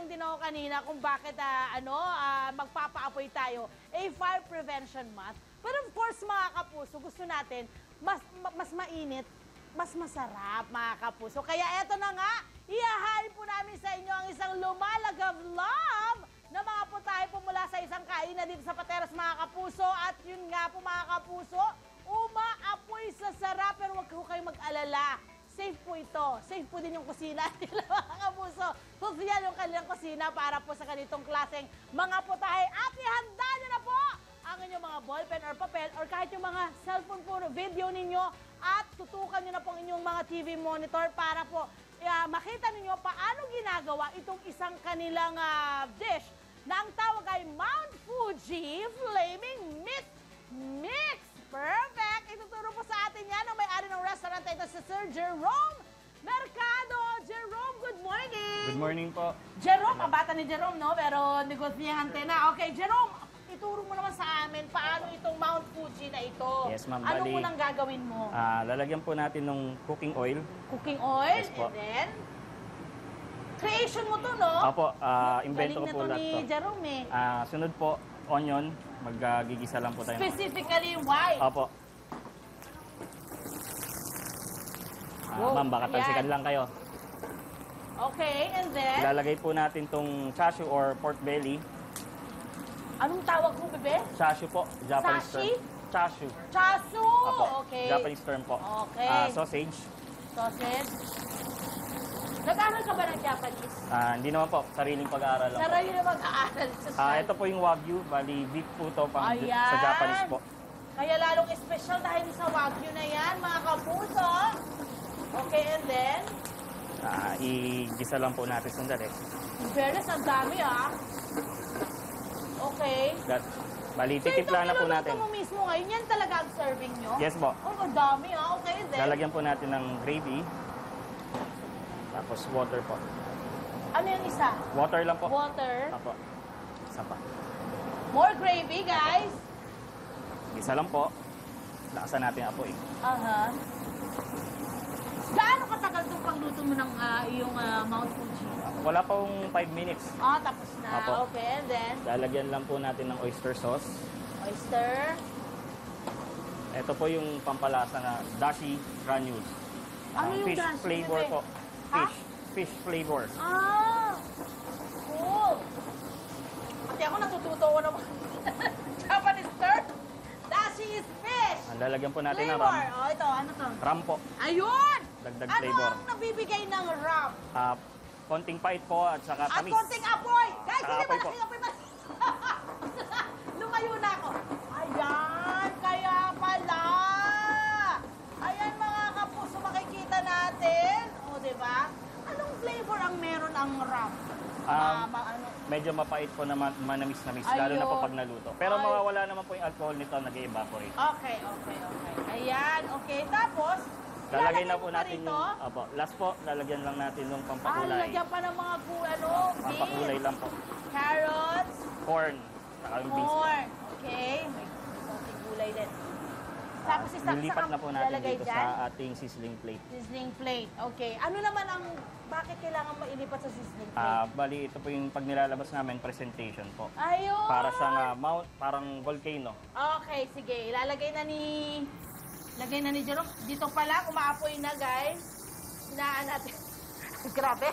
tinatanong din ako kanina kung bakit magpapaapoy tayo. Fire Prevention Month. But of course, mga kapuso, gusto natin mas mainit, mas masarap, mga kapuso. Kaya eto na nga, ihahalin po namin sa inyo ang isang lumalagav love na mga putahe po mula sa isang kainan dito sa Pateros, mga kapuso. At yun nga po, mga kapuso, umaapoy sa sarap, pero huwag ko kayong mag-alala. Safe po ito. Safe po din yung kusina nila, mga kapuso. Social yung kanilang kusina para po sa ganitong klaseng mga putahe. At ihanda nyo na po ang inyong mga ballpen or papel or kahit yung mga cellphone po, video ninyo at tutukan nyo na po ang inyong mga TV monitor para po makita ninyo paano ginagawa itong isang kanilang dish na ang tawag ay Mount Fuji Flaming Meat Mix. Perfect! Ituturo po sa atin yan ang may-ari ng restaurant na ito si Sir Jerome Mercado. Jerome, good morning! Good morning po. Jerome, ang bata ni Jerome, no? Pero negosyante na. Okay, Jerome, ituro mo naman sa amin paano itong Mount Fuji na ito. Yes, ma'am. Ano Bali, munang gagawin mo? Lalagyan po natin ng cooking oil. Cooking oil, Yes po. and then creation mo to, no? Opo, invento ko po lahat Galing na to ni to. Jerome, eh. Sunod po, onion. Maggigisa lang po tayo. Specifically, white. Opo. Wow, Ma'am, baka ayan. talsikan lang kayo. Okay, and then? Ilalagay po natin tong chashu or pork belly. Anong tawag mo, bebe? Chashu po, Japanese Sashi? term. Chashu. Chasu! Opo, Okay. Japanese term po. Okay. Sausage. Sausage. Nag-aaral ka ba ng Japanese? Hindi naman po, sariling pag-aaral lang po. Sarili na mag-aaral sa Ito po yung Wagyu, bali beef po to pang Ayan. sa Japanese po. Kaya lalong special dahil sa Wagyu na yan, mga kapuso. Okay, and then? Igisa lang po natin sandali. In fairness, ang dami, Okay. Bali, So, titimpla na po itong natin. niluluto mo mismo ngayon, yan talaga ang serving nyo? Yes po. Oh, ang dami, Okay, and then? Lalagyan po natin ng gravy. Tapos water po. Ano yung isa? Water lang po. Water. Apo. Isa pa. More gravy, guys. Isa lang po. Lakasan natin ang apoy. Gaano katagal itong pagluto mo ng iyong Mount Fuji? Wala pong 5 minutes. Tapos na. Apo. Okay, and then? Lalagyan lang po natin ng oyster sauce. Oyster. Ito po yung pampalasa na dashi granules. Ano yung fish dashi, flavor bebe? po. Ha? Fish flavor. Cool. Pati ako natututo ko naman. Japanese term. Dashi is fish. Ang lalagyan po natin ng Flavor. ram. Ito, ano to? Ram po. Ayun! Dagdag ano flavor. ang nabibigay ng ram? Konting pait po at saka At tamis. konting apoy! Guys, Saka hindi apoy po. malaking apoy ba? Lumayo na ako. Ayan, kaya pala. Ayan, mga kapuso, makikita natin. O, diba? Anong flavor ang meron ang ram? Medyo mapait po na manamis-namis, lalo na po pag naluto. Pero Ay. mawawala naman po yung alcohol nito, nag-evaporate. Okay. Ayan, okay. Tapos, Lalagay na ilalagay po mo natin rito? yung, last po, lalagyan lang natin yung pampakulay. Lagyan pa ng mga Pampakulay beans, lang po. carrots, Corn, saka yung beans. corn. Okay. May konting gulay din. Tapos Nilipat na po natin ilalagay dito dyan? sa ating sizzling plate. Sizzling plate. Okay. Ano naman bakit kailangan mailipat sa sizzling plate? Bali, ito po yung pag nilalabas namin, presentation po. Ayun! Para siyang parang volcano. Okay, sige. Lagay na ni Jerome. Dito pa lang, umaapoy na, guys. Hinaan natin. Grabe.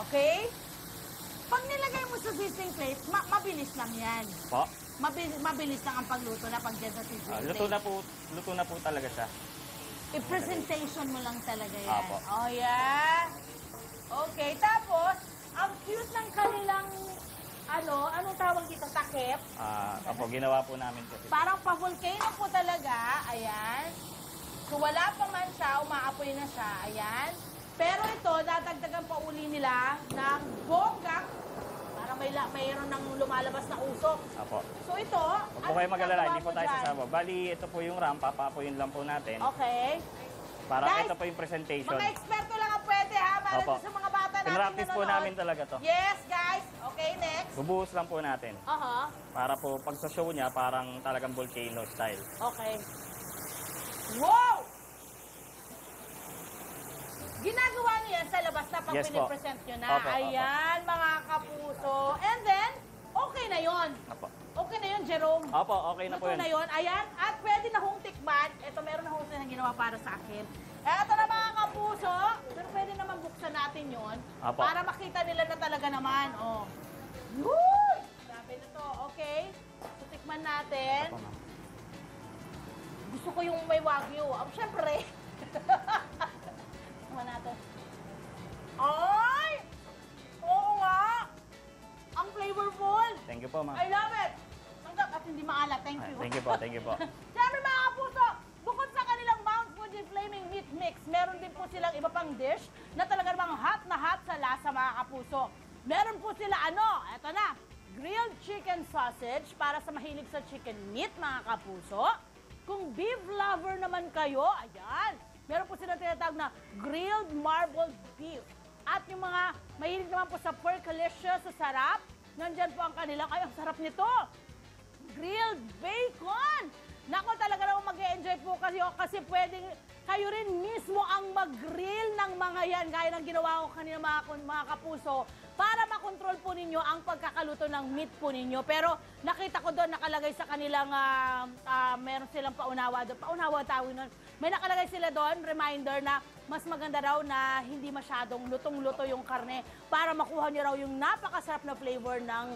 Okay? Pag nilagay mo sa sizzling plate, mabilis lang yan. Po. Mabilis lang ang pagluto na pag dyan sa sizzling Luto plate. luto na po talaga siya. I-presentation mo lang talaga yan. Apo. Oh, yeah. Okay, tapos, ang cute ng kanilang, anong tawag dito? Takip? Ginawa po namin po. Parang pa-volcano po talaga. Ayan. So, wala pa man siya, umaapoy na siya. Ayan. Pero ito, dadagdagan pa uli nila ng bonggang para mayroon ng lumalabas na usok. Apo. So, ito, Huwag po kayo mag-alala, hindi po tayo dyan? sasama. Bali, ito po yung ram, papaapoyin lang po natin. Okay. Para Guys, ito po yung presentation. Mga eksperto lang ang pwede, ha? Para Opo. sa mga bata natin Pinractice po nanonood. namin talaga to. Yes, guys. Okay, next. Bubuhos lang po natin. Para po pag sa show niya, parang talagang volcano style. Okay. Wow! Ginagawa niyo yan sa labas na pag Yes po. pinipresent nyo na. Opo, opo. Ayan, mga kapuso. And then, okay na yon. Opo. Okay na yun, Jerome. Opo, okay na po Luto yun. na yun. Ayan, at pwede na hong tikman. Ito, meron na hong silang ginawa para sa akin. Eto na mga kapuso. Pero pwede naman buksan natin yon Opo. para makita nila na talaga naman. Oh. Yun! Grabe na to. Okay. So, tikman natin. Opo, ma'am. Gusto ko yung may wagyu. Siyempre. Tikman natin. Ay! Oo nga! Ang flavorful! Thank you po, ma'am. I love it! Hanggang at hindi maalat. Thank you. Thank you po, thank you po. Siyempre mga kapuso, bukod sa kanilang Mount Fuji Flaming Meat Mix, meron din po silang iba pang dish na talaga namang hot na hot sa lasa mga kapuso. Meron po sila eto na, grilled chicken sausage para sa mahilig sa chicken meat mga kapuso. Kung beef lover naman kayo, ayan, meron po silang tinatawag na grilled marbled beef. At yung mga mahilig naman po sa porkalicious, sa sarap, nandyan po ang kanilang, ay, ang sarap nito! Grilled bacon! Nako, talaga naman mag-e-enjoy po kayo kasi pwedeng kayo rin mismo ang mag-grill ng mga yan gaya ng ginawa ko kanina mga kapuso para makontrol po ninyo ang pagkakaluto ng meat po ninyo. Pero nakita ko doon nakalagay sa kanilang, meron silang paunawa doon. Paunawa tawag nun. May nakalagay sila doon, reminder na mas maganda raw na hindi masyadong lutong-luto yung karne para makuha nyo raw yung napakasarap na flavor ng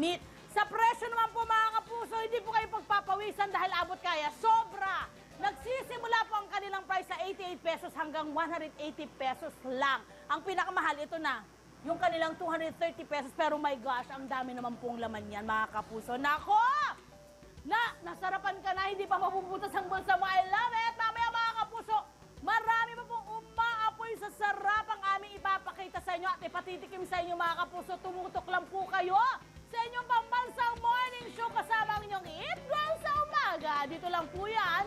meat. Sa presyo naman po mga kapuso, hindi po kayo pagpapawisan dahil abot kaya. Sobra! Nagsisimula po ang kanilang price sa 88 pesos hanggang 180 pesos lang. Ang pinakamahal ito na, yung kanilang 230 pesos. Pero my gosh, ang dami naman pong laman yan mga kapuso. Nako! Nasarapan ka na, hindi pa mapuputas ang bulsa mo. I love it! Mamaya mga kapuso, marami pa pong umaapoy sa sarap ang aming ipapakita sa inyo at ipatitikim sa inyo mga kapuso. Tumutok lang po kayo sa inyong pambansang morning show kasama ang inyong Eat Well sa umaga. Dito lang po yan